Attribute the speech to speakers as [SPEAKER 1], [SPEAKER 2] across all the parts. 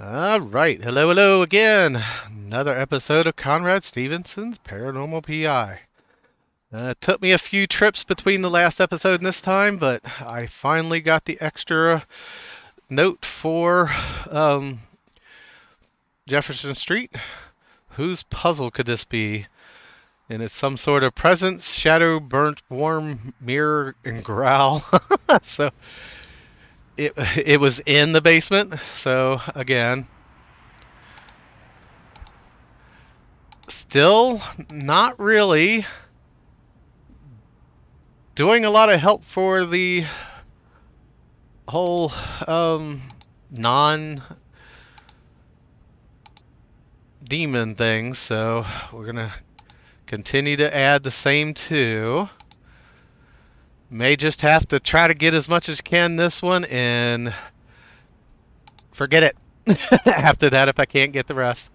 [SPEAKER 1] All right, hello again. Another episode of Conrad Stephenson's Paranormal PI. It took me a few trips between the last episode and this time, but I finally got the extra note for um, Jefferson Street. Whose puzzle could this be? And it's some sort of presence, shadow, burnt, warm, mirror, and growl. So it was in the basement. So again, still not really doing a lot of help for the whole non demon thing, so we're gonna continue to add the same two. May just have to try to get as much as can this one and forget it after that if I can't get the rest.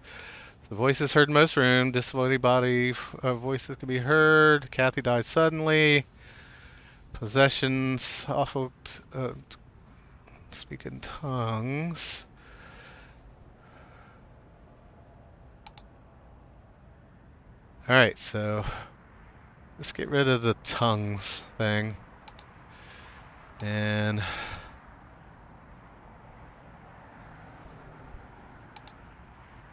[SPEAKER 1] The voices heard in most room. Disability body voices can be heard. Kathy died suddenly. Possessions. Awful. Speak in tongues. Alright, so let's get rid of the tongues thing. And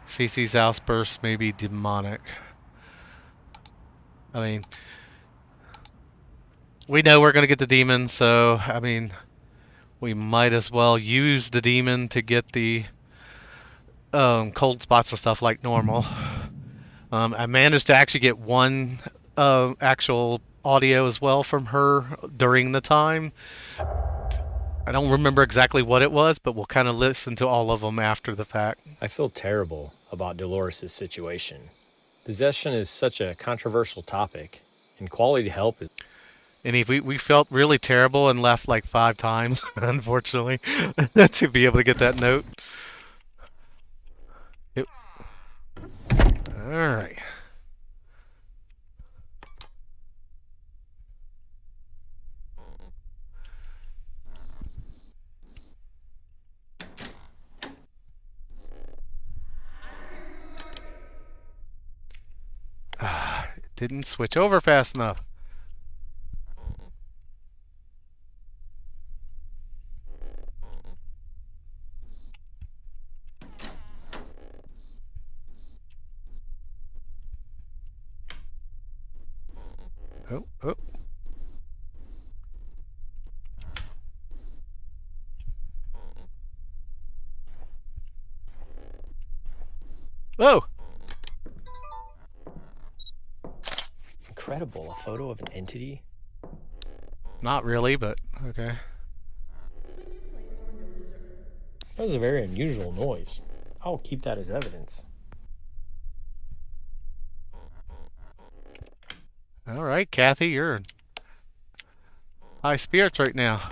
[SPEAKER 1] Cece's outburst may be demonic. I mean, we know we're going to get the demon, so, I mean, we might as well use the demon to get the cold spots and stuff like normal. I managed to actually get one actual audio as well from her during the time. I don't remember exactly what it was, but we'll kind of listen to all of them after the fact.
[SPEAKER 2] I feel terrible about Dolores' situation. Possession is such a controversial topic, and quality help is...
[SPEAKER 1] And we felt really terrible and left like 5 times, unfortunately, to be able to get that note. Alright. It didn't switch over fast enough. Oh. Oh!
[SPEAKER 2] Incredible, a photo of an entity?
[SPEAKER 1] Not really, but okay.
[SPEAKER 2] That was a very unusual noise. I'll keep that as evidence.
[SPEAKER 1] Alright, Kathy, you're in high spirits right now.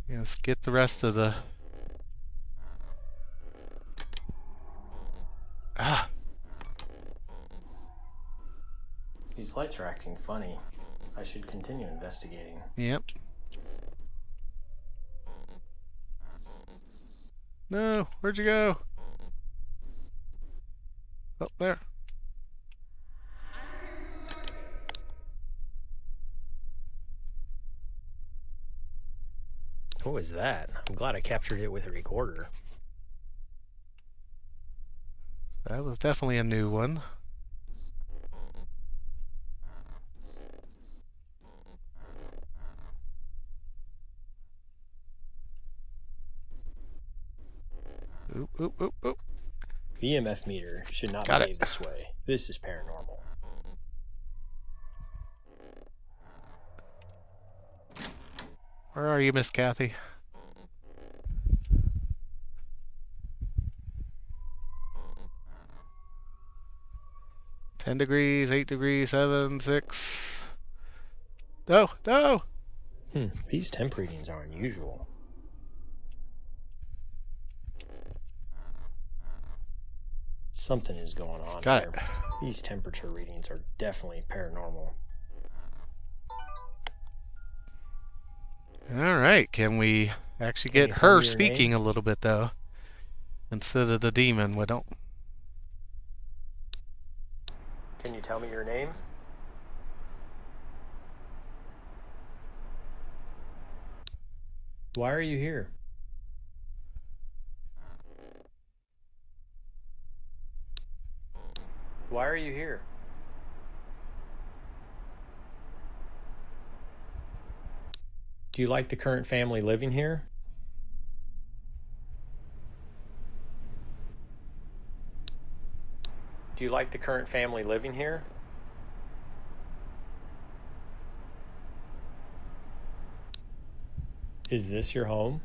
[SPEAKER 1] Let's get the rest of the...
[SPEAKER 2] These lights are acting funny. I should continue investigating.
[SPEAKER 1] Yep. No, where'd you go? Oh, there.
[SPEAKER 2] What was that? I'm glad I captured it with a recorder.
[SPEAKER 1] That was definitely a new one. Oop.
[SPEAKER 2] The EMF meter should not behave this way. This is paranormal.
[SPEAKER 1] Where are you, Miss Kathy? $10 degrees, 8 degrees, 7, 6. No!
[SPEAKER 2] These temp readings are unusual. Something is going on here. These temperature readings are definitely paranormal.
[SPEAKER 1] Alright, can we actually get her speaking a little bit, though? instead of the demon. We don't.
[SPEAKER 2] Can you tell me your name? Why are you here? Why are you here? Do you like the current family living here? Do you like the current family living here? Is this your home?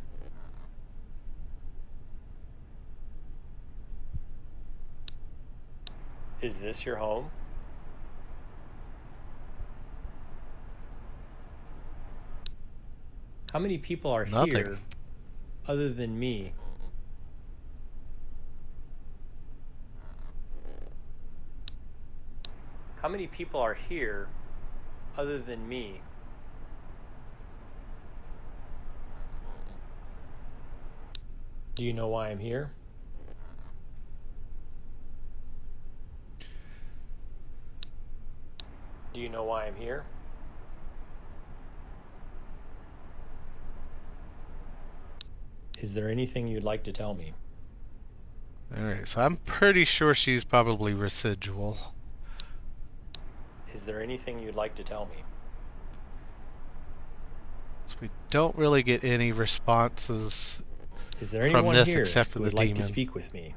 [SPEAKER 2] Is this your home? How many people are
[SPEAKER 1] Nothing.
[SPEAKER 2] here other than me? How many people are here other than me? Do you know why I'm here? Do you know why I'm here? Is there anything you'd like to tell me?
[SPEAKER 1] Alright, so I'm pretty sure she's probably residual.
[SPEAKER 2] Is there anything you'd like to tell me?
[SPEAKER 1] So we don't really get any responses
[SPEAKER 2] Is there
[SPEAKER 1] from
[SPEAKER 2] anyone
[SPEAKER 1] this
[SPEAKER 2] here
[SPEAKER 1] except for
[SPEAKER 2] who
[SPEAKER 1] the
[SPEAKER 2] would like to
[SPEAKER 1] demon.
[SPEAKER 2] speak with me?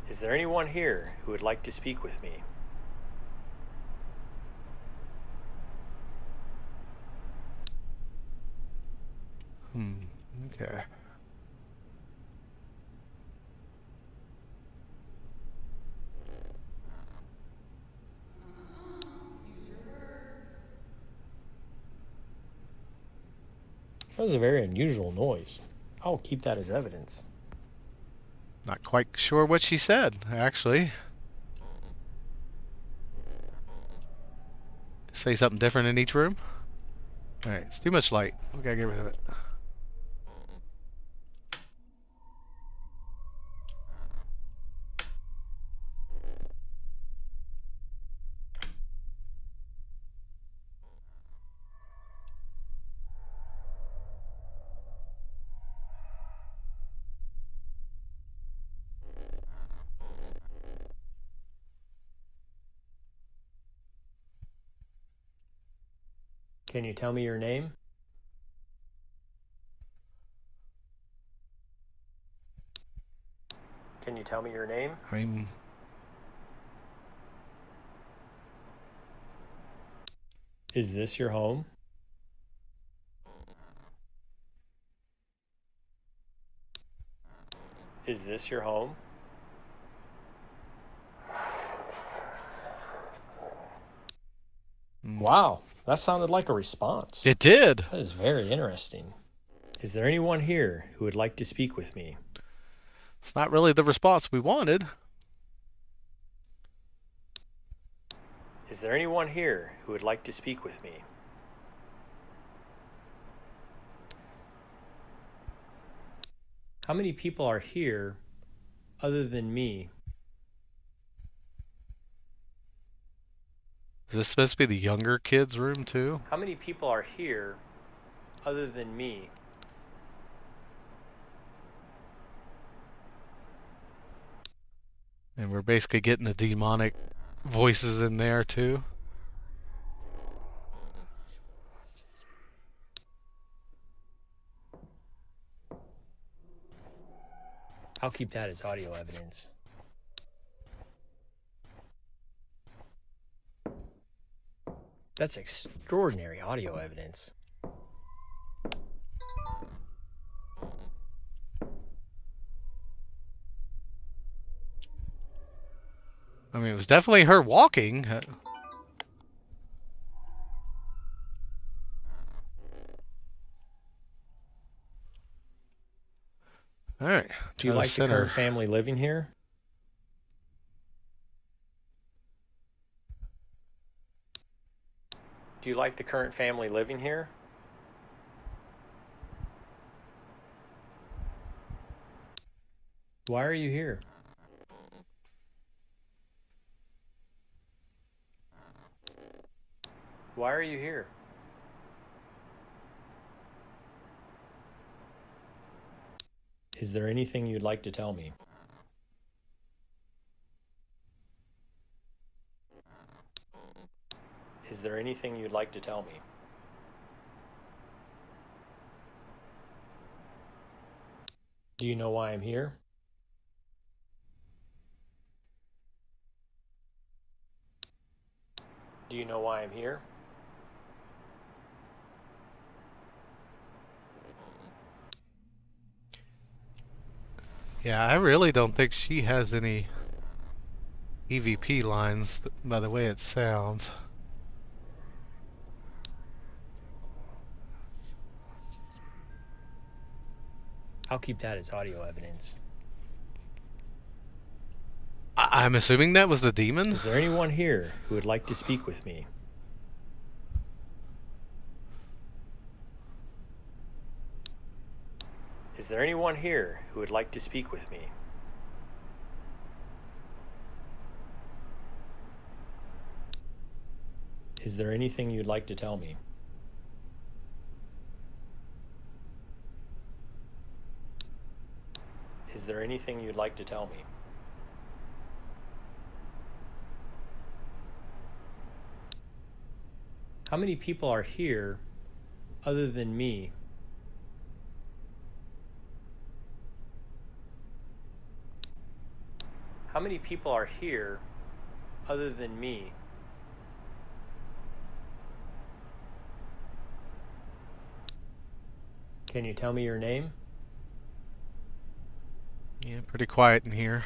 [SPEAKER 2] Is there anyone here who would like to speak with me?
[SPEAKER 1] Okay.
[SPEAKER 2] That was a very unusual noise. I'll keep that as evidence.
[SPEAKER 1] Not quite sure what she said, actually. Say something different in each room? Alright, it's too much light. We gotta get rid of it.
[SPEAKER 2] Can you tell me your name? Can you tell me your name?
[SPEAKER 1] I mean,
[SPEAKER 2] Is this your home? Is this your home? Wow, that sounded like a response.
[SPEAKER 1] it did.
[SPEAKER 2] That is very interesting. Is there anyone here who would like to speak with me?
[SPEAKER 1] It's not really the response we wanted.
[SPEAKER 2] Is there anyone here who would like to speak with me? How many people are here other than me?
[SPEAKER 1] Is this supposed to be the younger kids' room too?
[SPEAKER 2] How many people are here other than me?
[SPEAKER 1] And we're basically getting the demonic voices in there too.
[SPEAKER 2] I'll keep that as audio evidence. That's extraordinary audio evidence.
[SPEAKER 1] I mean, it was definitely her walking. Alright.
[SPEAKER 2] Do you like the current family living here? Do you like the current family living here? Why are you here? Why are you here? Is there anything you'd like to tell me? Is there anything you'd like to tell me? Do you know why I'm here? Do you know why I'm here?
[SPEAKER 1] Yeah, I really don't think she has any EVP lines by the way it sounds.
[SPEAKER 2] I'll keep that as audio evidence.
[SPEAKER 1] I'm assuming that was the demon?
[SPEAKER 2] Is there anyone here who would like to speak with me? Is there anyone here who would like to speak with me? Is there anything you'd like to tell me? Is there anything you'd like to tell me? How many people are here other than me? How many people are here other than me? Can you tell me your name?
[SPEAKER 1] Yeah, pretty quiet in here.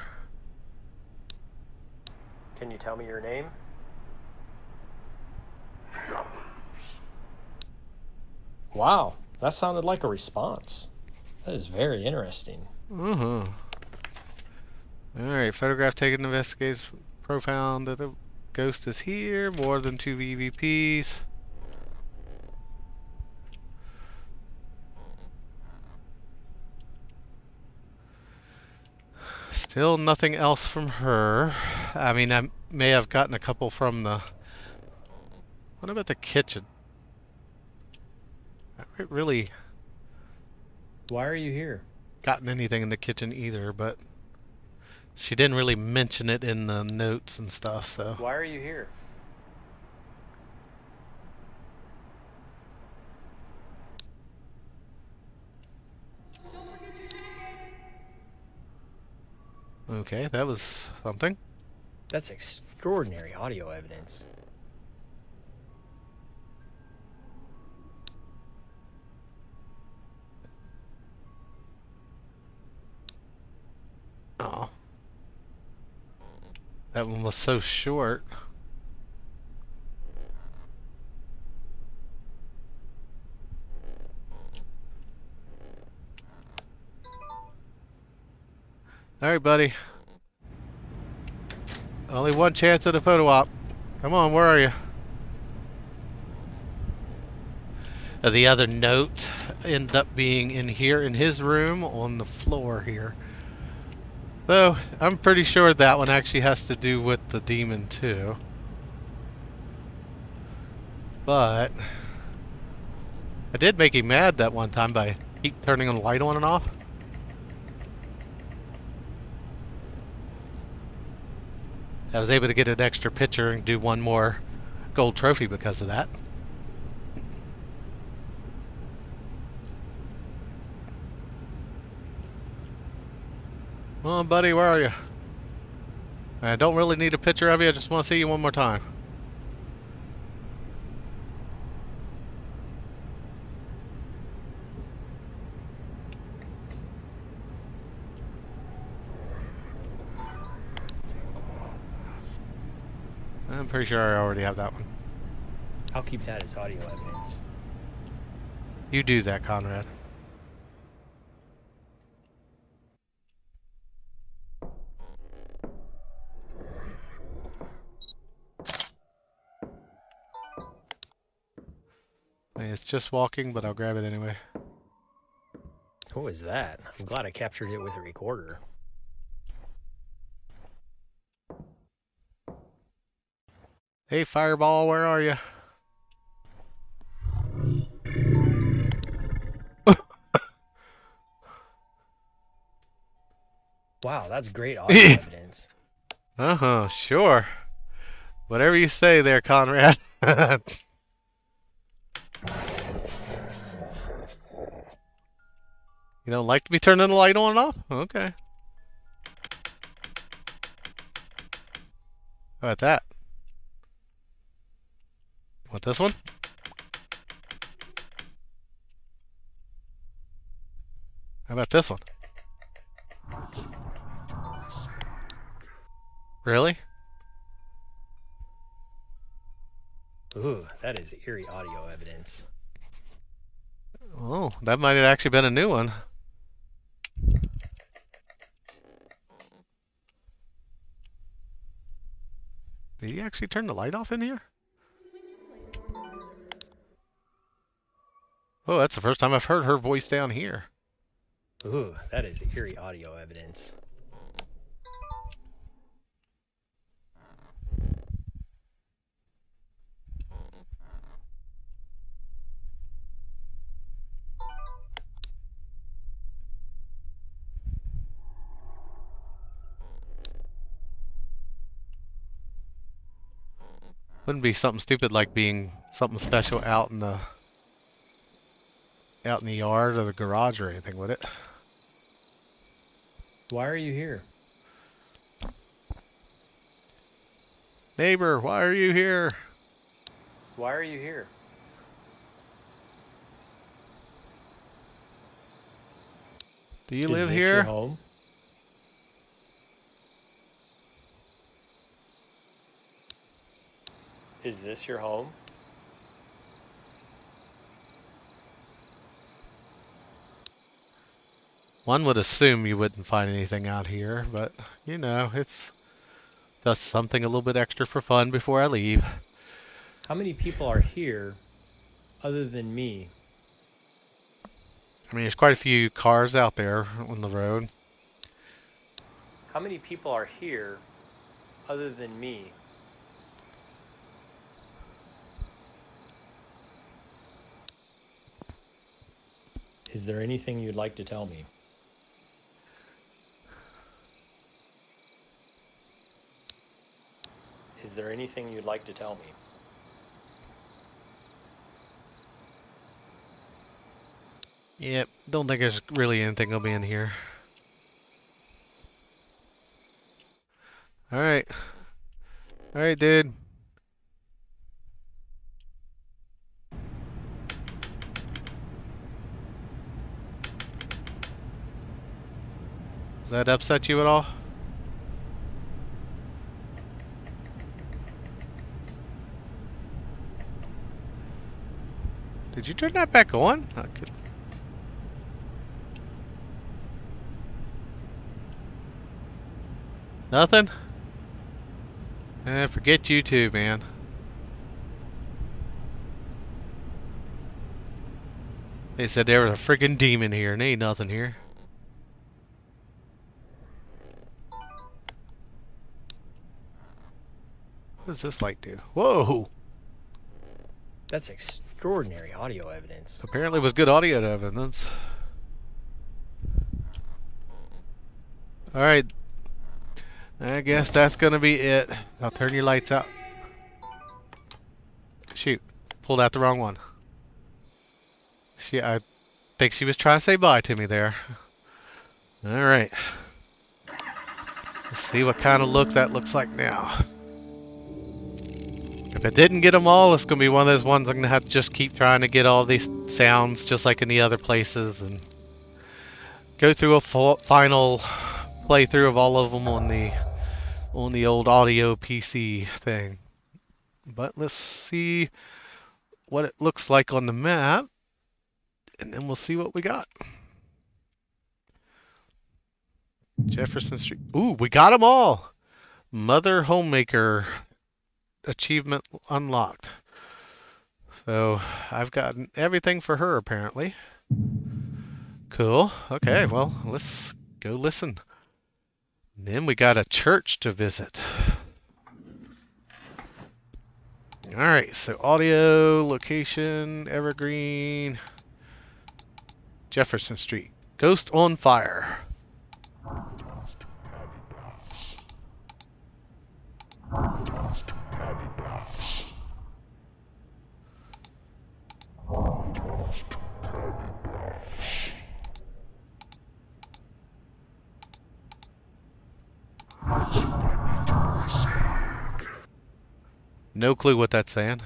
[SPEAKER 2] Can you tell me your name? Wow, that sounded like a response. That is very interesting.
[SPEAKER 1] Uh-huh. Alright, photograph taken investigates profound that the ghost is here. More than 2 EVPs. Still nothing else from her. I mean, I may have gotten a couple from the... What about the kitchen? I haven't really
[SPEAKER 2] Why are you here?
[SPEAKER 1] gotten anything in the kitchen either, but she didn't really mention it in the notes and stuff, so...
[SPEAKER 2] Why are you here?
[SPEAKER 1] Okay, that was something.
[SPEAKER 2] That's extraordinary audio evidence.
[SPEAKER 1] Oh. That one was so short. Alright, buddy. Only one chance at a photo op. Come on, where are you? The other note ended up being in here in his room on the floor here. So, I'm pretty sure that one actually has to do with the demon too. But I did make him mad that one time by keep turning the light on and off. I was able to get an extra picture and do one more gold trophy because of that. Come on, buddy, where are you? I don't really need a picture of you, I just want to see you one more time. I'm pretty sure I already have that one.
[SPEAKER 2] I'll keep that as audio evidence.
[SPEAKER 1] You do that, Conrad. I mean, it's just walking, but I'll grab it anyway.
[SPEAKER 2] What was that? I'm glad I captured it with a recorder.
[SPEAKER 1] Hey, Fireball, where are you?
[SPEAKER 2] Wow, that's great audio evidence.
[SPEAKER 1] Uh-huh, sure. Whatever you say there, Conrad. You don't like to be turning the light on and off? Okay. How about that? Want this one? How about this one? Really?
[SPEAKER 2] Ooh, that is eerie audio evidence.
[SPEAKER 1] Oh, that might have actually been a new one. Did he actually turn the light off in here? Oh, that's the first time I've heard her voice down here.
[SPEAKER 2] Ooh, that is eerie audio evidence.
[SPEAKER 1] Wouldn't be something stupid like being something special out in the yard or the garage or anything, would it?
[SPEAKER 2] Why are you here?
[SPEAKER 1] Neighbor, why are you here?
[SPEAKER 2] Why are you here?
[SPEAKER 1] Do you
[SPEAKER 2] Is
[SPEAKER 1] live
[SPEAKER 2] this
[SPEAKER 1] here?
[SPEAKER 2] your home? Is this your home?
[SPEAKER 1] One would assume you wouldn't find anything out here, but you know, it's just something a little bit extra for fun before I leave.
[SPEAKER 2] How many people are here other than me?
[SPEAKER 1] I mean, there's quite a few cars out there on the road.
[SPEAKER 2] How many people are here other than me? Is there anything you'd like to tell me? Is there anything you'd like to tell me?
[SPEAKER 1] Yep, don't think there's really anything gonna be in here. Alright. Alright, dude. Does that upset you at all? Did you turn that back on? Nothing? Forget you too, man. They said there was a friggin' demon here, and ain't nothing here. What does this light do? Whoa!
[SPEAKER 2] That's extraordinary audio evidence.
[SPEAKER 1] Apparently it was good audio evidence. Alright. I guess that's gonna be it. I'll turn your lights out. Shoot. Pulled out the wrong one. I think she was trying to say bye to me there. Alright. Let's see what kind of look that looks like now. If I didn't get them all, it's going to be one of those ones I'm going to have to just keep trying to get all these sounds just like in the other places and go through a final playthrough of all of them on the old audio PC thing. But let's see what it looks like on the map, and then we'll see what we got. Jefferson Street. Ooh, we got them all! Mother Homemaker achievement unlocked. So I've gotten everything for her apparently. Cool. Okay, well, let's go listen. Then we got a church to visit. Alright, so audio, location, Evergreen, Jefferson Street. Ghost on fire. No clue what that's saying.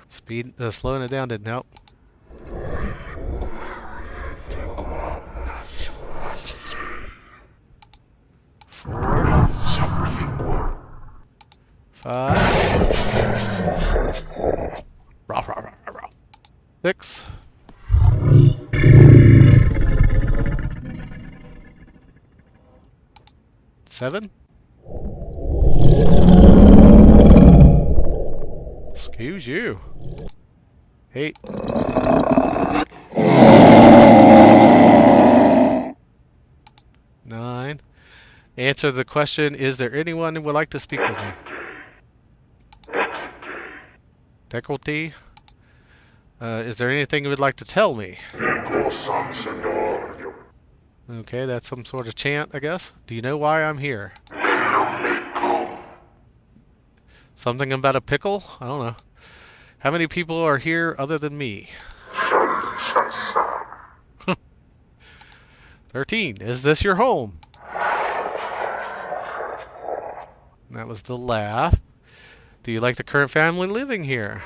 [SPEAKER 1] Speed, slowing it down didn't help. 4, 5, 6. 7. Excuse you. 8. 9. Answer the question, is there anyone who would like to speak with me? Decolleté? Is there anything you would like to tell me? Okay, that's some sort of chant, I guess. Do you know why I'm here? Something about a pickle? I don't know. How many people are here other than me? 13. Is this your home? That was the laugh. Do you like the current family living here?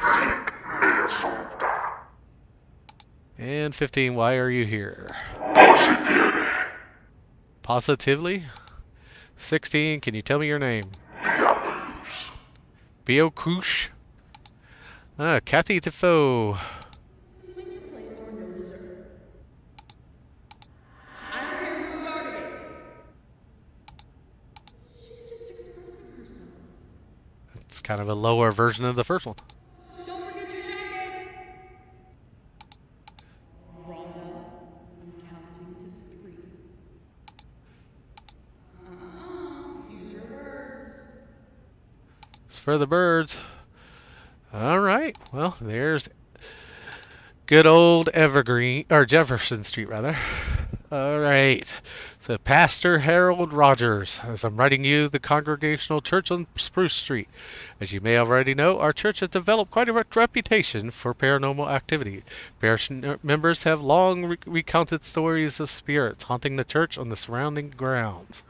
[SPEAKER 1] And 15. Why are you here? Positively? 16. Can you tell me your name? Bogus. Kathy Defoe. It's kind of a lower version of the first one.
[SPEAKER 3] Don't forget your jacket. Rhonda, I'm counting to 3. Use your words.
[SPEAKER 1] It's for the birds. All right. Well, there's good old Evergreen, or Jefferson Street, rather. All right. So, Pastor Harold Rogers, as I'm writing you, the Congregational Church on Spruce Street. As you may already know, our church has developed quite a reputation for paranormal activity. Parish members have long recounted stories of spirits haunting the church on the surrounding grounds.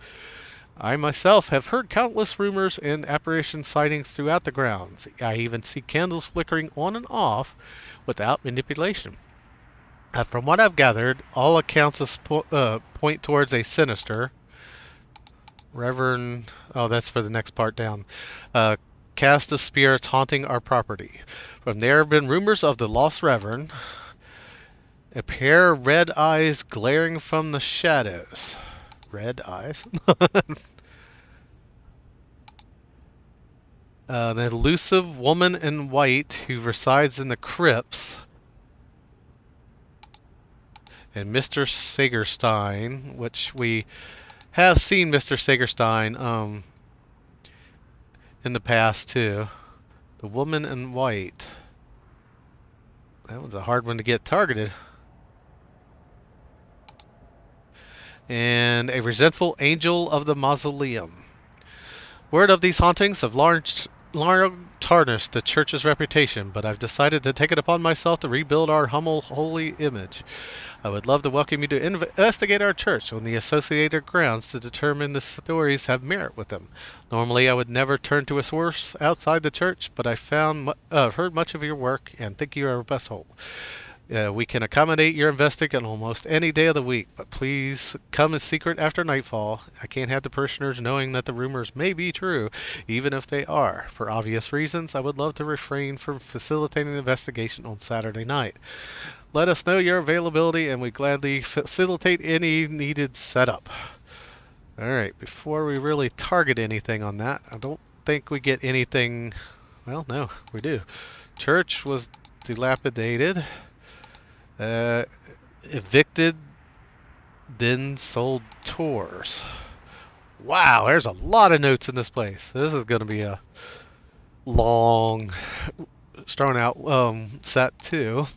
[SPEAKER 1] I myself have heard countless rumors and apparition sightings throughout the grounds. I even see candles flickering on and off without manipulation. From what I've gathered, all accounts point towards a sinister, Reverend, oh, that's for the next part down, cast of spirits haunting our property. From there have been rumors of the lost Reverend, a pair of red eyes glaring from the shadows. Red eyes? An elusive woman in white who resides in the crypts. And Mr. Sagerstein, which we have seen Mr. Sagerstein in the past too. The woman in white. That was a hard one to get targeted. And a resentful angel of the mausoleum. Word of these hauntings have long tarnished the church's reputation, but I've decided to take it upon myself to rebuild our humble, holy image. I would love to welcome you to investigate our church on the associated grounds to determine the stories have merit with them. Normally, I would never turn to a source outside the church, but I heard much of your work and think you are our best hope. We can accommodate your investigation almost any day of the week, but please come in secret after nightfall. I can't have the parishioners knowing that the rumors may be true, even if they are. For obvious reasons, I would love to refrain from facilitating the investigation on Saturday night. Let us know your availability, and we gladly facilitate any needed setup. Alright, before we really target anything on that, I don't think we get anything... Well, no, we do. Church was dilapidated. Evicted, then sold tours. Wow, there's a lot of notes in this place. This is going to be a long, drawn out set too.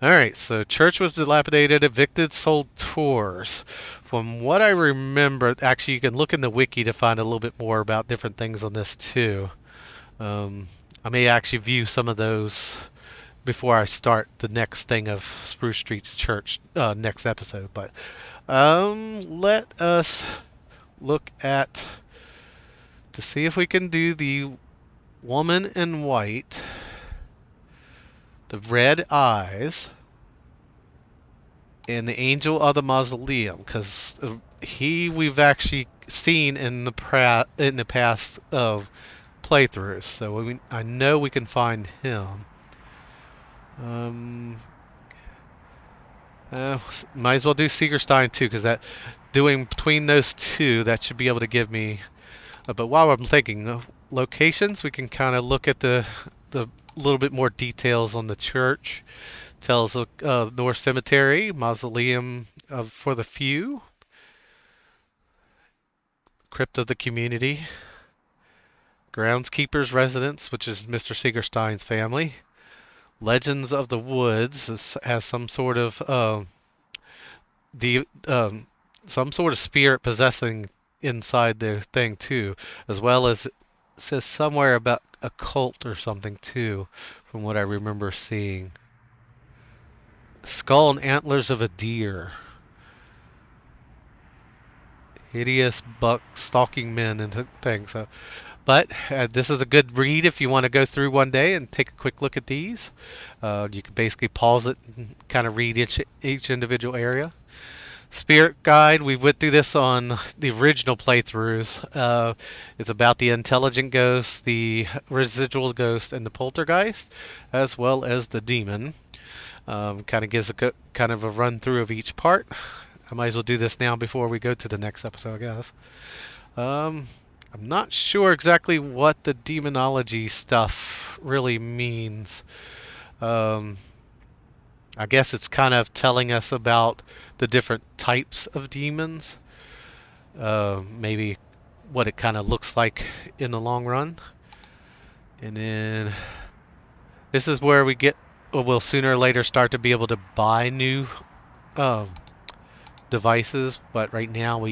[SPEAKER 1] Alright, so church was dilapidated, evicted, sold tours. From what I remember, actually you can look in the wiki to find a little bit more about different things on this too. I may actually view some of those before I start the next thing of Spruce Street's church next episode. But let us look at to see if we can do the woman in white, the red eyes, and the angel of the mausoleum, because we've actually seen in the past of playthroughs, so I know we can find him. Might as well do Siegerstein too, because that doing between those two, that should be able to give me. But while I'm thinking of locations, we can kind of look at the little bit more details on the church. Tells North Cemetery, mausoleum for the few, crypt of the community, groundskeeper's residence, which is Mr. Siegerstein's family. Legends of the Woods has some sort of some sort of spirit possessing inside the thing too, as well as it says somewhere about a cult or something too, from what I remember seeing. Skull and antlers of a deer. Hideous buck stalking men and things. So, but this is a good read if you want to go through one day and take a quick look at these. You can basically pause it and kind of read each individual area. Spirit Guide, we went through this on the original playthroughs. It's about the intelligent ghost, the residual ghost, and the poltergeist, as well as the demon. Kind of gives kind of a run through of each part. I might as well do this now before we go to the next episode, I guess. I'm not sure exactly what the demonology stuff really means. I guess it's kind of telling us about the different types of demons. Maybe what it kind of looks like in the long run. And then this is where we'll sooner or later start to be able to buy new devices, but right now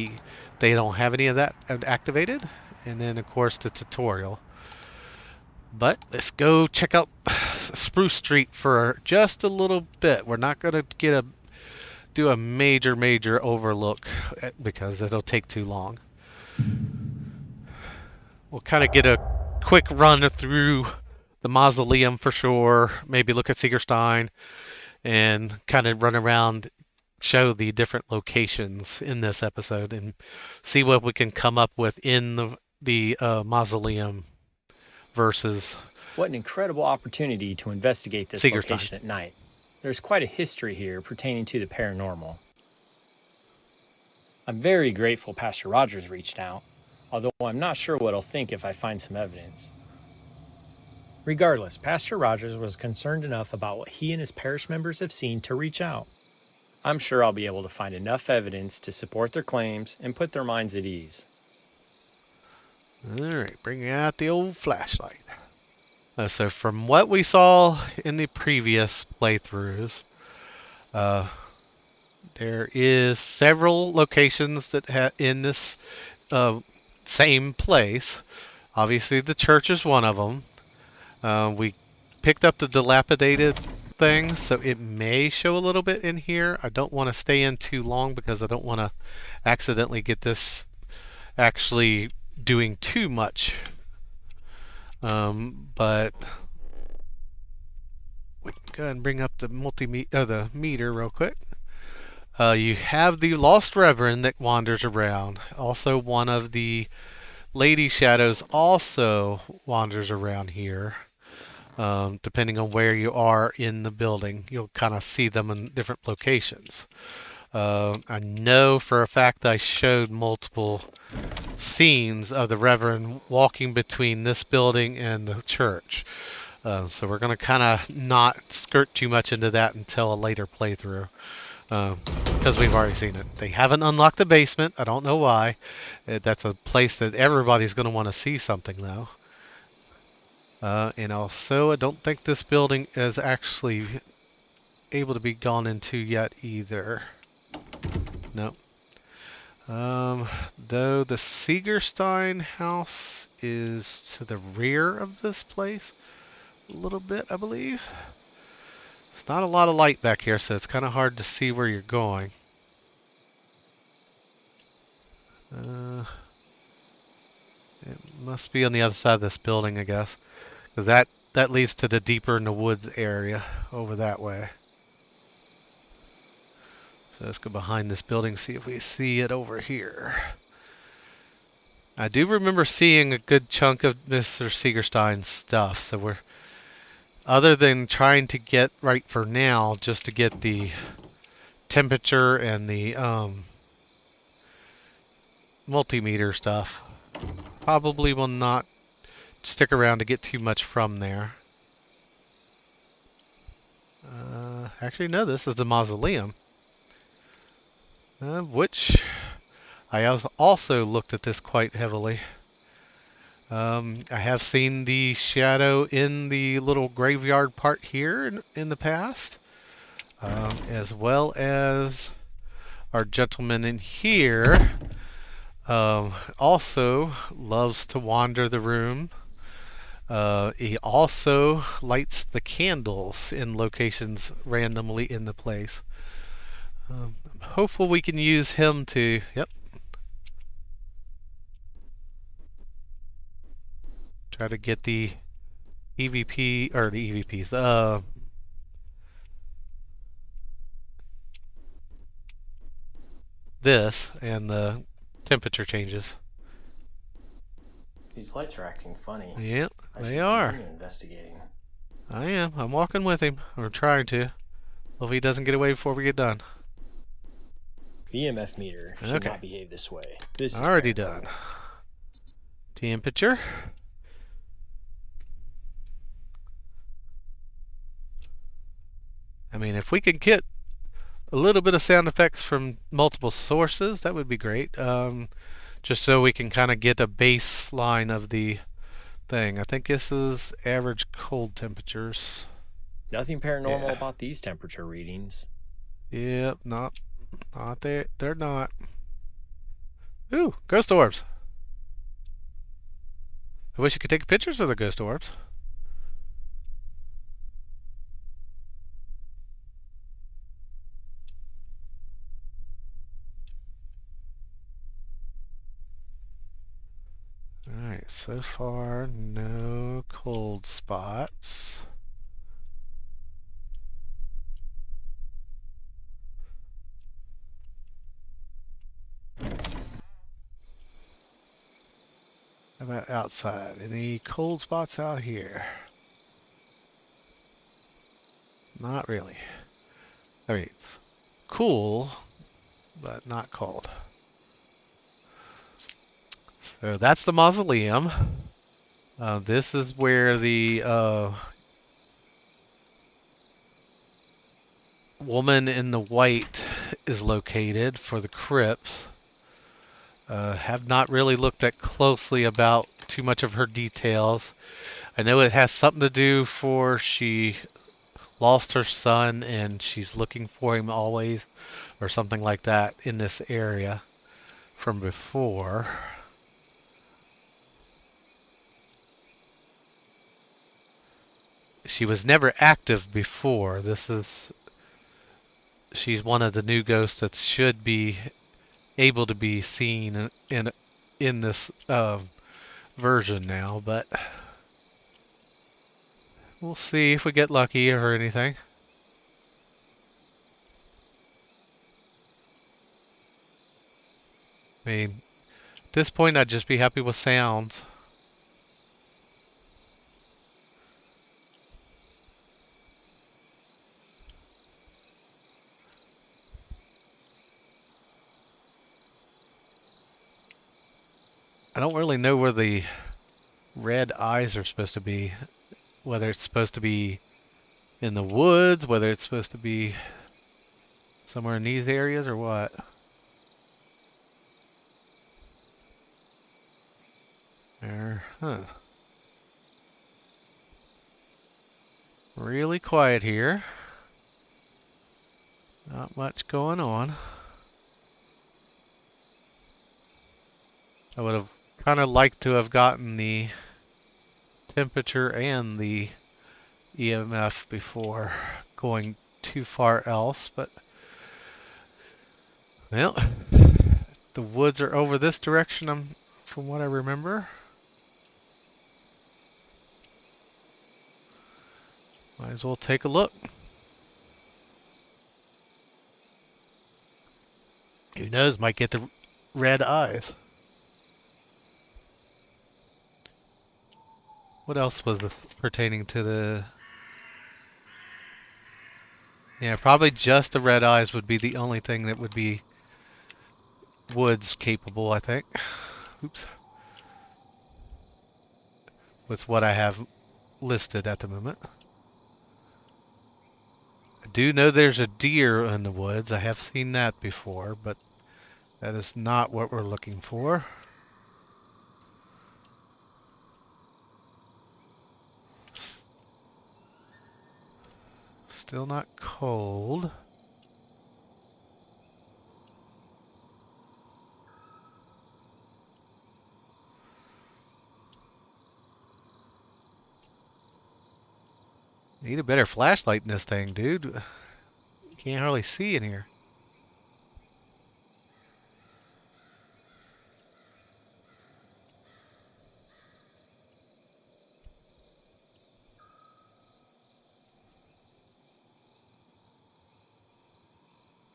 [SPEAKER 1] they don't have any of that activated. And then of course the tutorial. But let's go check out Spruce Street for just a little bit. We're not gonna do a major overlook because it'll take too long. We'll kind of get a quick run through the mausoleum for sure. Maybe look at Siegerstein and kind of run around, show the different locations in this episode, and see what we can come up with in the mausoleum versus.
[SPEAKER 2] What an incredible opportunity to investigate this location at night. There's quite a history here pertaining to the paranormal. I'm very grateful Pastor Rogers reached out, although I'm not sure what he'll think if I find some evidence. Regardless, Pastor Rogers was concerned enough about what he and his parish members have seen to reach out. I'm sure I'll be able to find enough evidence to support their claims and put their minds at ease.
[SPEAKER 1] Alright, bring out the old flashlight. So from what we saw in the previous playthroughs, there is several locations that in this same place. Obviously the church is one of them. We picked up the dilapidated thing, so it may show a little bit in here. I don't want to stay in too long because I don't want to accidentally get this actually doing too much. But we can go ahead and bring up the the meter real quick. You have the Lost Reverend that wanders around. Also, one of the Lady Shadows also wanders around here. Depending on where you are in the building, you'll kind of see them in different locations. I know for a fact I showed multiple scenes of the Reverend walking between this building and the church. So we're going to kind of not skirt too much into that until a later playthrough. because we've already seen it. They haven't unlocked the basement. I don't know why. That's a place that everybody's going to want to see something, though. And also, I don't think this building is actually able to be gone into yet either. No. Though the Siegerstein house is to the rear of this place a little bit, I believe. It's not a lot of light back here, so it's kind of hard to see where you're going. It must be on the other side of this building, I guess. Because that leads to the deeper in the woods area over that way. So let's go behind this building, see if we see it over here. I do remember seeing a good chunk of Mr. Siegerstein's stuff, so we're, other than trying to get right for now, just to get the temperature and the multimeter stuff, probably will not stick around to get too much from there. Actually, no, this is the mausoleum. Which I also looked at this quite heavily. I have seen the shadow in the little graveyard part here in the past, as well as our gentleman in here also loves to wander the room. He also lights the candles in locations randomly in the place. Hopefully we can use him to, yep, try to get the EVP, or the EVPs, this, and the temperature changes.
[SPEAKER 2] These lights are acting funny.
[SPEAKER 1] Yep,
[SPEAKER 2] I
[SPEAKER 1] they
[SPEAKER 2] should
[SPEAKER 1] are.
[SPEAKER 2] continue investigating.
[SPEAKER 1] I am. I'm walking with him. I'm trying to. Hopefully he doesn't get away before we get done.
[SPEAKER 2] VMF meter should
[SPEAKER 1] Okay.
[SPEAKER 2] not behave this way. This is
[SPEAKER 1] Already
[SPEAKER 2] paranormal.
[SPEAKER 1] done. Temperature. I mean, if we could get a little bit of sound effects from multiple sources, that would be great. Just so we can kind of get a baseline of the thing. I think this is average cold temperatures.
[SPEAKER 2] Nothing paranormal
[SPEAKER 1] Yeah.
[SPEAKER 2] about these temperature readings.
[SPEAKER 1] Yep, not they. They're not. Ooh, ghost orbs. I wish you could take pictures of the ghost orbs. Alright, so far no cold spots. How about outside? Any cold spots out here? Not really. I mean, it's cool, but not cold. So that's the mausoleum. This is where the woman in the white is located for the crypts. Have not really looked at closely about too much of her details. I know it has something to do for she lost her son and she's looking for him always, or something like that in this area from before. She was never active before. She's one of the new ghosts that should be able to be seen in this version now, but we'll see if we get lucky or anything. I mean, at this point I'd just be happy with sounds. I don't really know where the red eyes are supposed to be. Whether it's supposed to be in the woods, whether it's supposed to be Somewhere in these areas or what? There, huh. Really quiet here. Not much going on. I would have kind of liked to have gotten the temperature and the EMF before going too far else, but well, the woods are over this direction, from what I remember. Might as well take a look. Who knows, might get the red eyes. What else was this pertaining to the... Yeah, probably just the red eyes would be the only thing that would be woods capable, I think. Oops. With what I have listed at the moment. I do know there's a deer in the woods. I have seen that before, but that is not what we're looking for. Still not cold. Need a better flashlight in this thing, dude. You can't hardly see in here.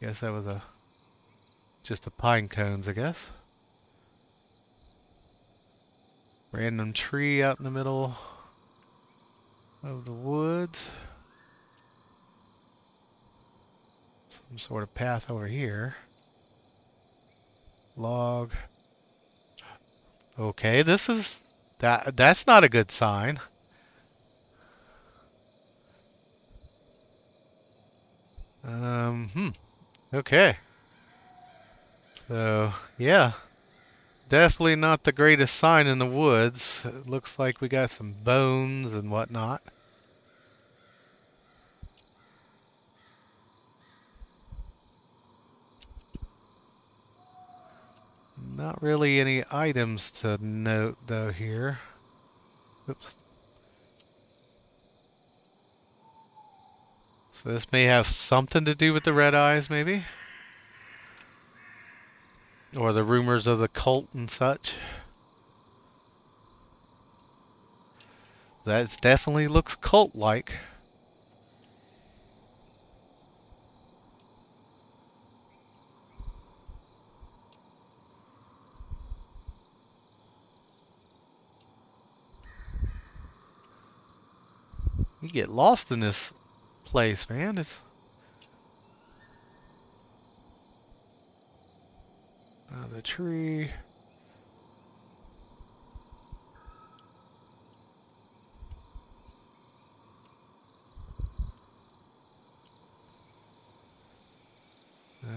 [SPEAKER 1] Guess that was just the pine cones, I guess. Random tree out in the middle of the woods. Some sort of path over here. Log. Okay, this is that's not a good sign. Okay. So, yeah. Definitely not the greatest sign in the woods. It looks like we got some bones and whatnot. Not really any items to note though here. Oops. So this may have something to do with the red eyes, maybe? Or the rumors of the cult and such. That definitely looks cult-like. You get lost in this place, man. It's the tree.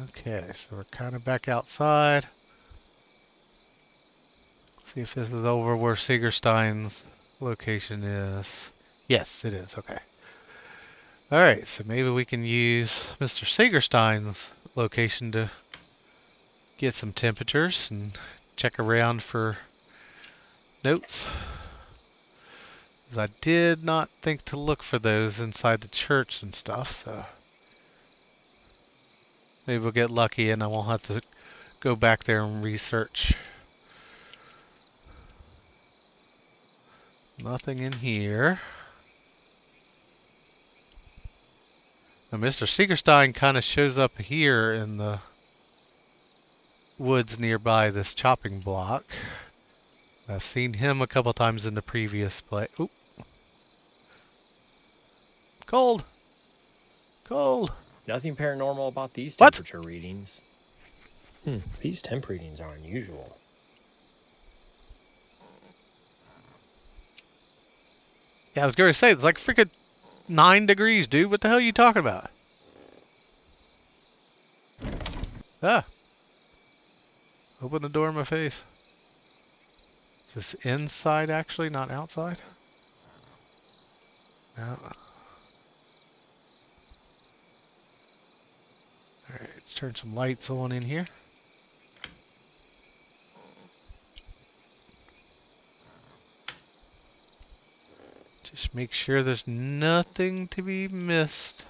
[SPEAKER 1] Okay, so we're kind of back outside. See if this is over where Sigerstein's location is. Yes, it is. Okay. Alright, so maybe we can use Mr. Sigerstein's location to get some temperatures and check around for notes. 'Cause I did not think to look for those inside the church and stuff, so maybe we'll get lucky and I won't have to go back there and research. Nothing in here. Now, Mr. Sigerstein kind of shows up here in the woods nearby this chopping block. I've seen him a couple times in the previous play. Oop. Cold. Cold.
[SPEAKER 2] Nothing paranormal about these
[SPEAKER 1] What?
[SPEAKER 2] temperature readings. These temp readings are unusual.
[SPEAKER 1] Yeah, I was going to say, it's like freaking 9 degrees, dude. What the hell are you talking about? Ah! Open the door in my face. Is this inside actually, not outside? No. Alright, let's turn some lights on in here. Just make sure there's nothing to be missed.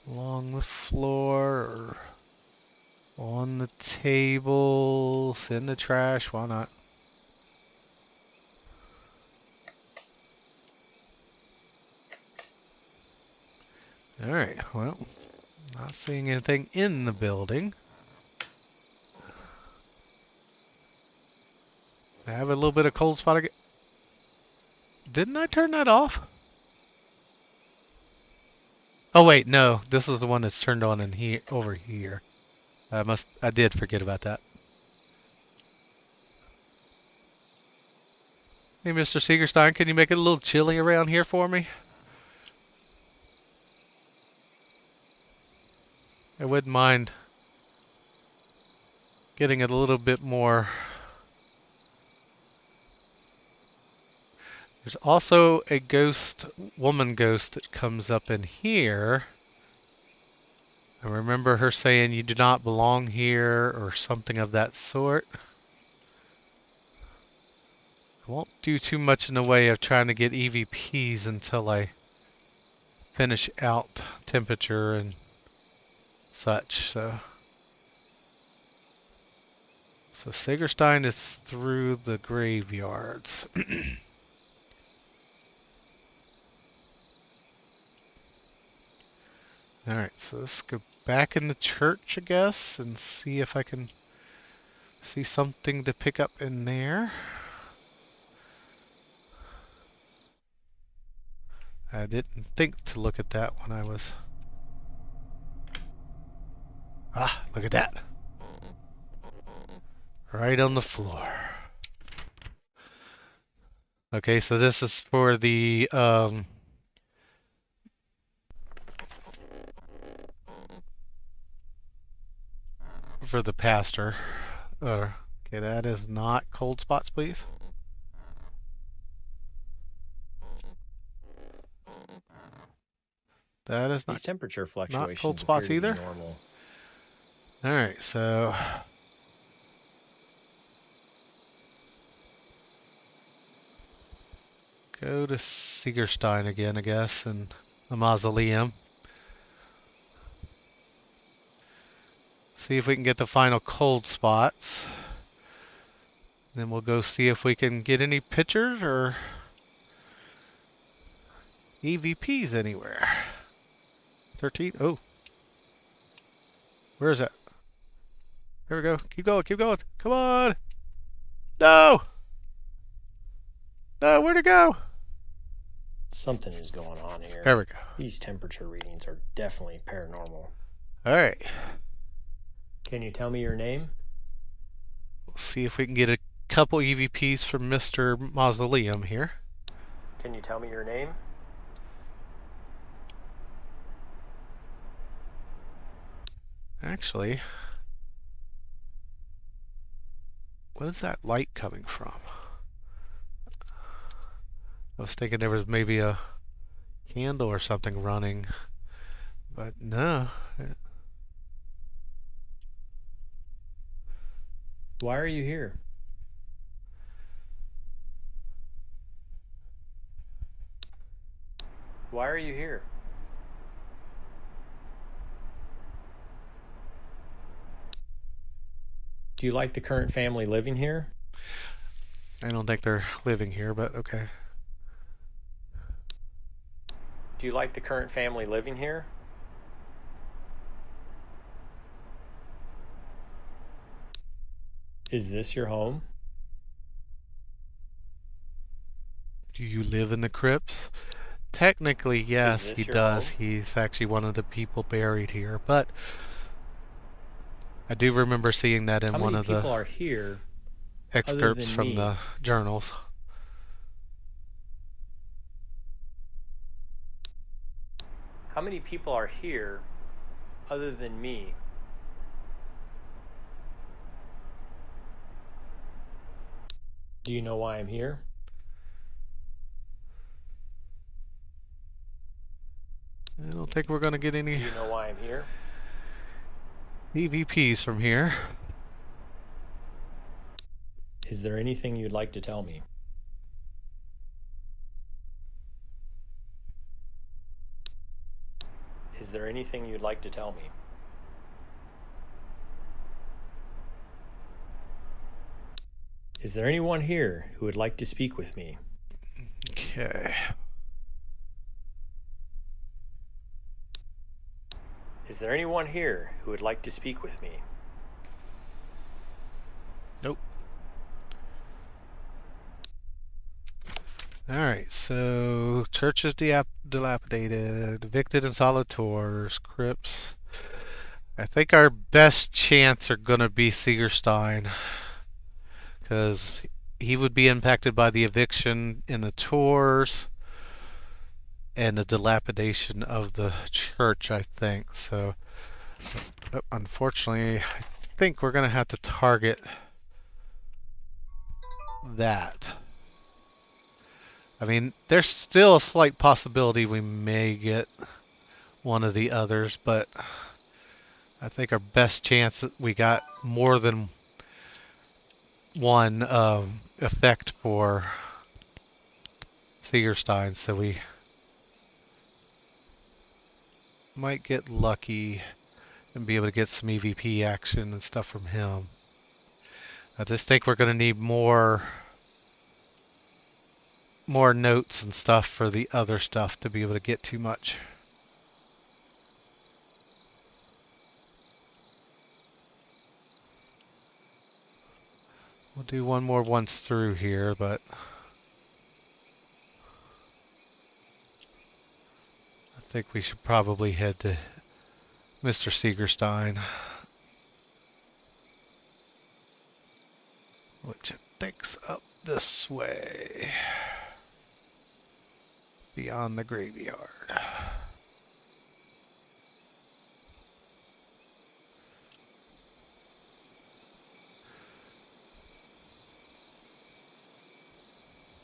[SPEAKER 1] Along the floor, or on the tables, in the trash, why not? Alright, well, not seeing anything in the building. I have a little bit of cold spot again. Didn't I turn that off? Oh wait, no, this is the one that's turned on in here, over here. I did forget about that. Hey, Mr. Siegerstein, can you make it a little chilly around here for me? I wouldn't mind getting it a little bit more. There's also a ghost, woman ghost that comes up in here. I remember her saying you do not belong here or something of that sort. I won't do too much in the way of trying to get EVPs until I finish out temperature and such. So Sagerstein is through the graveyards. Alright, so let's go back in the church, I guess, and see if I can see something to pick up in there. I didn't think to look at that when I was... Ah, look at that. Right on the floor. Okay, so this is for the, for the pastor. Okay, that is not cold spots, please. That is
[SPEAKER 2] These temperature
[SPEAKER 1] not cold
[SPEAKER 2] fluctuations
[SPEAKER 1] spots
[SPEAKER 2] appear to be
[SPEAKER 1] either.
[SPEAKER 2] normal.
[SPEAKER 1] Alright, so go to Siegerstein again, I guess, and the mausoleum. See if we can get the final cold spots. Then we'll go see if we can get any pictures or EVPs anywhere. 13. Oh. Where is that? There we go. Keep going, keep going. Come on. No! No, where'd it go?
[SPEAKER 2] Something is going on here.
[SPEAKER 1] There we go.
[SPEAKER 2] These temperature readings are definitely paranormal.
[SPEAKER 1] Alright.
[SPEAKER 2] Can you tell me your name?
[SPEAKER 1] We'll see if we can get a couple EVPs from Mr. Mausoleum here.
[SPEAKER 2] Can you tell me your name?
[SPEAKER 1] Actually, what is that light coming from? I was thinking there was maybe a candle or something running, but no.
[SPEAKER 2] Why are you here? Why are you here? Do you like the current family living here?
[SPEAKER 1] I don't think they're living here, but okay.
[SPEAKER 2] Do you like the current family living here? Is this your home?
[SPEAKER 1] Do you live in the crypts? Technically, yes,
[SPEAKER 2] this
[SPEAKER 1] he
[SPEAKER 2] your
[SPEAKER 1] does.
[SPEAKER 2] home?
[SPEAKER 1] He's actually one of the people buried here, but I do remember seeing that in
[SPEAKER 2] How
[SPEAKER 1] one
[SPEAKER 2] many
[SPEAKER 1] of
[SPEAKER 2] people
[SPEAKER 1] the
[SPEAKER 2] are here?
[SPEAKER 1] excerpts
[SPEAKER 2] than
[SPEAKER 1] from
[SPEAKER 2] me?
[SPEAKER 1] the journals.
[SPEAKER 2] How many people are here other than me? Do you know why I'm here?
[SPEAKER 1] I don't think we're going to get any
[SPEAKER 2] Do you know why I'm here?
[SPEAKER 1] EVPs from here.
[SPEAKER 2] Is there anything you'd like to tell me? Is there anything you'd like to tell me? Is there anyone here who would like to speak with me?
[SPEAKER 1] Okay.
[SPEAKER 2] Is there anyone here who would like to speak with me?
[SPEAKER 1] Nope. Alright, so church is dilapidated, evicted and solid tours, crypts. I think our best chance are going to be Siegerstein, because he would be impacted by the eviction in the tours and the dilapidation of the church, I think. So, unfortunately, I think we're going to have to target that. I mean, there's still a slight possibility we may get one of the others, but I think our best chance that we got more than one effect for Siegerstein, so we might get lucky and be able to get some EVP action and stuff from him. I just think we're going to need more notes and stuff for the other stuff to be able to get too much. We'll do one more once through here, but I think we should probably head to Mr. Siegerstein, which I think's up this way, beyond the graveyard.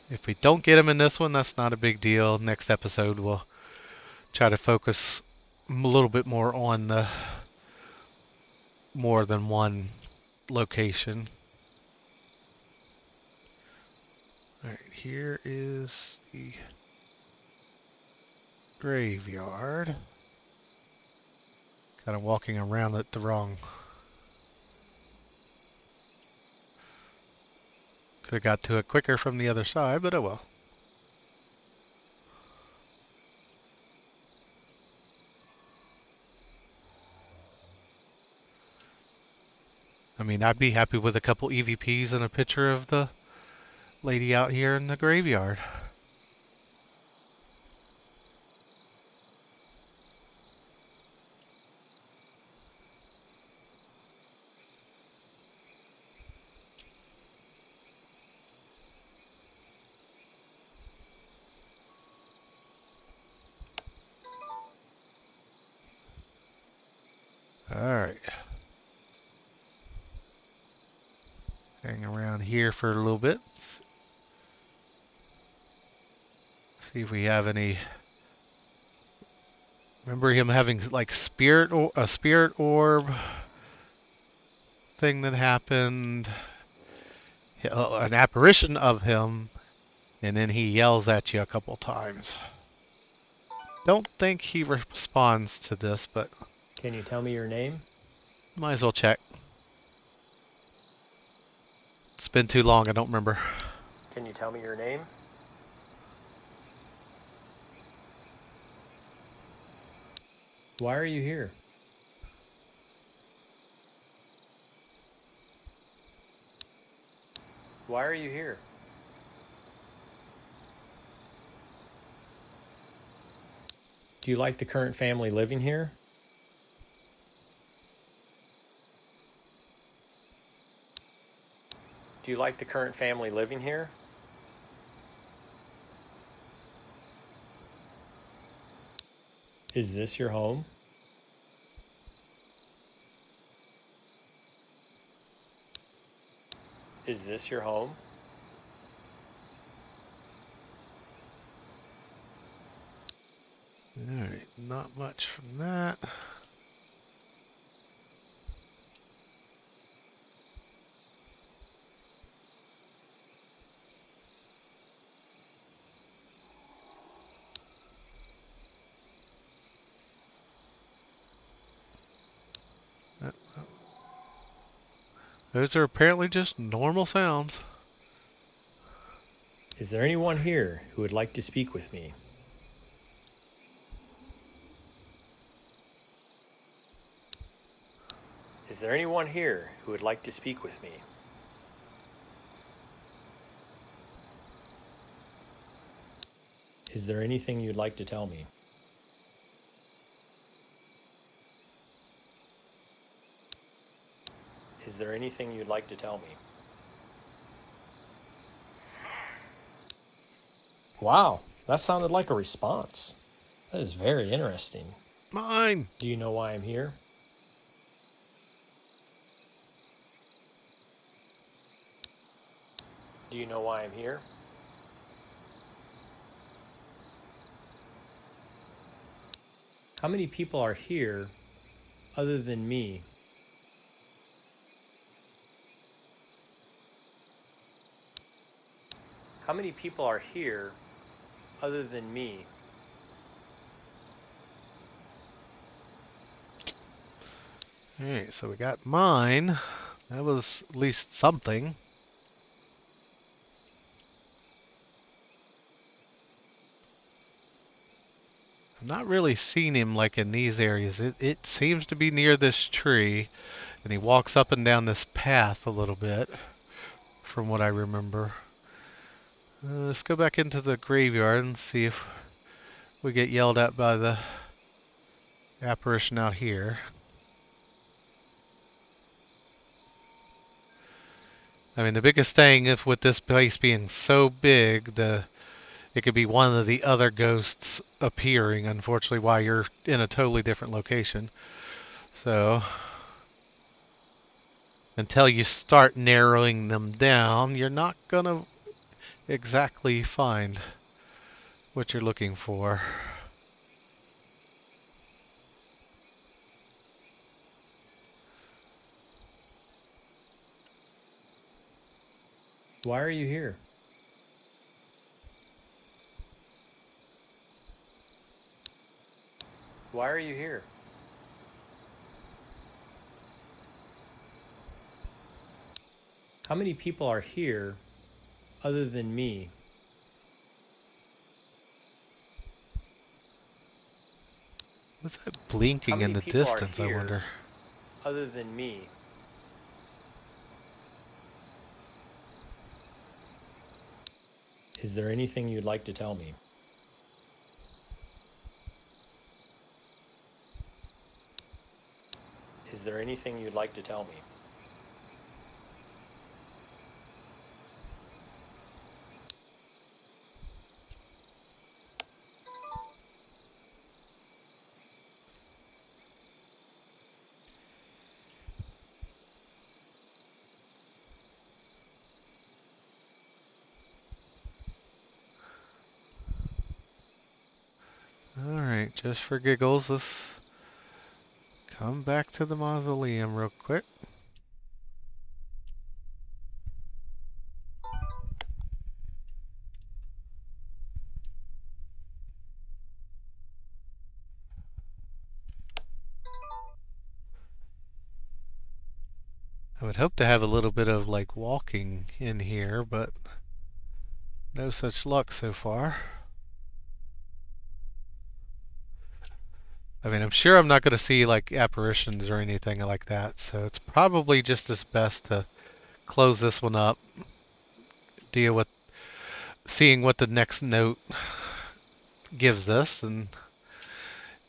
[SPEAKER 1] If we don't get him in this one, that's not a big deal. Next episode, we'll try to focus a little bit more on the more than one location. Alright, here is the graveyard. Kind of walking around it the wrong. Could have got to it quicker from the other side, but oh well. I mean, I'd be happy with a couple EVPs and a picture of the lady out here in the graveyard. Alright. Hang around here for a little bit. See if we have any. Remember him having like a spirit orb thing that happened. An apparition of him, and then he yells at you a couple times. Don't think he responds to this, but
[SPEAKER 2] Can you tell me your name?
[SPEAKER 1] might as well check. It's been too long, I don't remember.
[SPEAKER 2] Can you tell me your name? Why are you here? Why are you here? Do you like the current family living here? Do you like the current family living here? Is this your home? Is this your home?
[SPEAKER 1] Alright, not much from that. Those are apparently just normal sounds.
[SPEAKER 2] Is there anyone here who would like to speak with me? Is there anyone here who would like to speak with me? Is there anything you'd like to tell me? Is there anything you'd like to tell me? Wow, that sounded like a response. That is very interesting.
[SPEAKER 1] Mine!
[SPEAKER 2] Do you know why I'm here? Do you know why I'm here? How many people are here other than me? How many people are here other than me?
[SPEAKER 1] Alright, so we got mine. That was at least something. I'm not really seeing him like in these areas. It seems to be near this tree, and he walks up and down this path a little bit, from what I remember. Let's go back into the graveyard and see if we get yelled at by the apparition out here. I mean, the biggest thing is with this place being so big, it could be one of the other ghosts appearing, unfortunately, while you're in a totally different location. So, until you start narrowing them down, you're not gonna exactly find what you're looking for.
[SPEAKER 2] Why are you here? Why are you here? How many people are here other than me?
[SPEAKER 1] What's that blinking in the distance, I wonder?
[SPEAKER 2] Other than me. Is there anything you'd like to tell me? Is there anything you'd like to tell me?
[SPEAKER 1] Alright, just for giggles, let's come back to the mausoleum real quick. I would hope to have a little bit of like walking in here, but no such luck so far. I mean, I'm sure I'm not going to see like apparitions or anything like that, so it's probably just as best to close this one up, deal with seeing what the next note gives us, and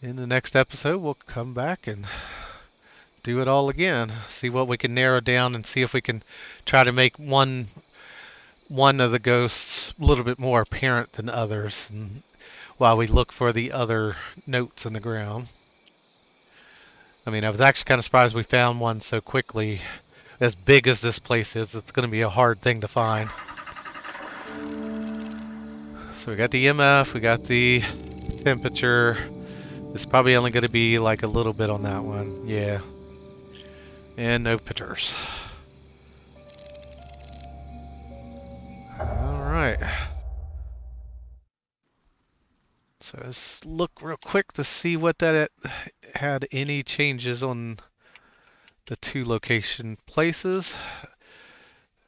[SPEAKER 1] in the next episode we'll come back and do it all again, see what we can narrow down, and see if we can try to make one of the ghosts a little bit more apparent than others. And while we look for the other notes in the ground. I mean, I was actually kind of surprised we found one so quickly. As big as this place is, it's going to be a hard thing to find. So we got the EMF, we got the temperature. It's probably only going to be like a little bit on that one. Yeah. And no pictures. Alright. So let's look real quick to see what that had any changes on the 2 location places.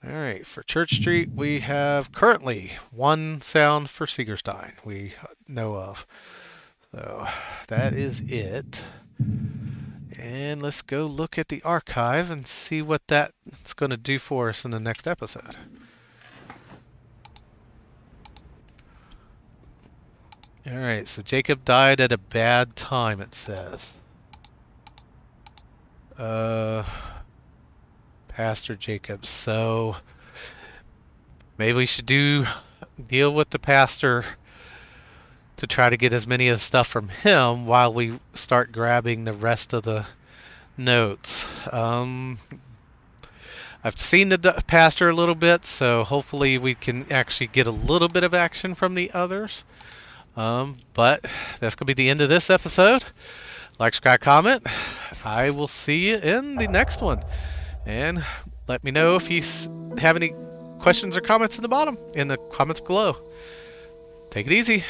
[SPEAKER 1] Alright, for Church Street, we have currently 1 sound for Seegerstein we know of. So that is it. And let's go look at the archive and see what that's going to do for us in the next episode. Alright, so Jacob died at a bad time, it says. Pastor Jacob. So maybe we should deal with the pastor to try to get as many of the stuff from him while we start grabbing the rest of the notes. I've seen the pastor a little bit, so hopefully we can actually get a little bit of action from the others. But that's going to be the end of this episode. Like, subscribe, comment. I will see you in the next one. And let me know if you have any questions or comments in the comments below. Take it easy.